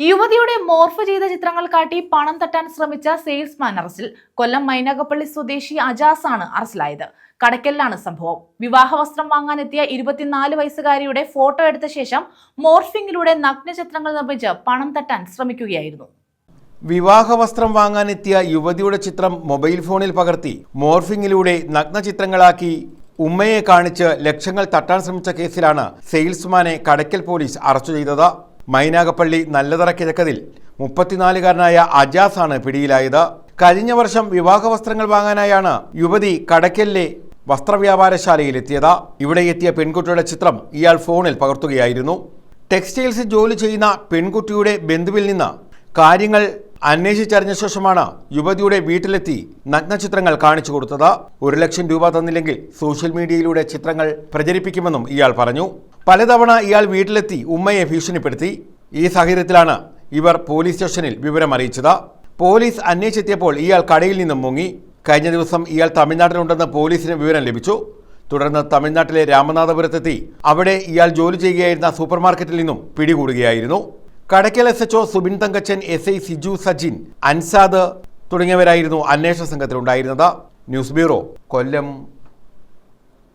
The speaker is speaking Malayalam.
യുവതിയുടെ മോർഫ് ചെയ്ത ചിത്രങ്ങൾ കാട്ടി പണം തട്ടാൻ ശ്രമിച്ച സെയിൽസ്മാൻ അറസ്റ്റിൽ. കൊല്ലം മൈനാഗപ്പള്ളി സ്വദേശി അജാസ് ആണ് അറസ്റ്റിലായത്. കടയ്ക്കലിലാണ് സംഭവം. വിവാഹ വസ്ത്രം വാങ്ങാനെത്തിയ 24 വയസ്സുകാരിയുടെ ഫോട്ടോ എടുത്ത ശേഷം മോർഫിംഗിലൂടെ നഗ്നചിത്രങ്ങൾ നിർമ്മിച്ച് പണം തട്ടാൻ ശ്രമിക്കുകയായിരുന്നു. വിവാഹ വസ്ത്രം വാങ്ങാനെത്തിയ യുവതിയുടെ ചിത്രം മൊബൈൽ ഫോണിൽ പകർത്തി മോർഫിംഗിലൂടെ നഗ്നചിത്രങ്ങളാക്കി ഉമ്മയെ കാണിച്ച് ലക്ഷങ്ങൾ തട്ടാൻ ശ്രമിച്ച കേസിലാണ് സെയിൽസ്മാനെ കടയ്ക്കൽ പോലീസ് അറസ്റ്റ് ചെയ്തത്. മൈനാഗപ്പള്ളി നല്ലതറ കിഴക്കതിൽ 34-കാരനായ അജാസ് ആണ് പിടിയിലായത്. കഴിഞ്ഞ വർഷം വിവാഹ വസ്ത്രങ്ങൾ വാങ്ങാനായാണ് യുവതി കടയ്ക്കലിലെ വസ്ത്രവ്യാപാരശാലയിലെത്തിയത്. ഇവിടെ എത്തിയ പെൺകുട്ടിയുടെ ചിത്രം ഇയാൾ ഫോണിൽ പകർത്തുകയായിരുന്നു. ടെക്സ്റ്റൈൽസിൽ ജോലി ചെയ്യുന്ന പെൺകുട്ടിയുടെ ബന്ധുവിൽ നിന്ന് കാര്യങ്ങൾ അന്വേഷിച്ചറിഞ്ഞ ശേഷമാണ് യുവതിയുടെ വീട്ടിലെത്തി നഗ്നചിത്രങ്ങൾ കാണിച്ചു കൊടുത്തത്. 1 ലക്ഷം രൂപ തന്നില്ലെങ്കിൽ സോഷ്യൽ മീഡിയയിലൂടെ ചിത്രങ്ങൾ പ്രചരിപ്പിക്കുമെന്നും ഇയാൾ പറഞ്ഞു. പലതവണ ഇയാൾ വീട്ടിലെത്തി ഉമ്മയെ ഭീഷണിപ്പെടുത്തി. ഈ സാഹചര്യത്തിലാണ് ഇവർ പോലീസ് സ്റ്റേഷനിൽ വിവരം അറിയിച്ചത്. പോലീസ് അന്വേഷിച്ചെത്തിയപ്പോൾ ഇയാൾ കടയിൽ നിന്നും മുങ്ങി. കഴിഞ്ഞ ദിവസം ഇയാൾ തമിഴ്നാട്ടിലുണ്ടെന്ന് പോലീസിന് വിവരം ലഭിച്ചു. തുടർന്ന് തമിഴ്നാട്ടിലെ രാമനാഥപുരത്തെത്തി അവിടെ ഇയാൾ ജോലി ചെയ്യുകയായിരുന്ന സൂപ്പർമാർക്കറ്റിൽ നിന്നും പിടികൂടുകയായിരുന്നു. കടയ്ക്കൽ SHO സുബിൻ തങ്കച്ചൻ, SI സിജു സജിൻ, അൻസാദ് തുടങ്ങിയവരായിരുന്നു അന്വേഷണ സംഘത്തിലുണ്ടായിരുന്നത്. ന്യൂസ് ബ്യൂറോ, കൊല്ലം.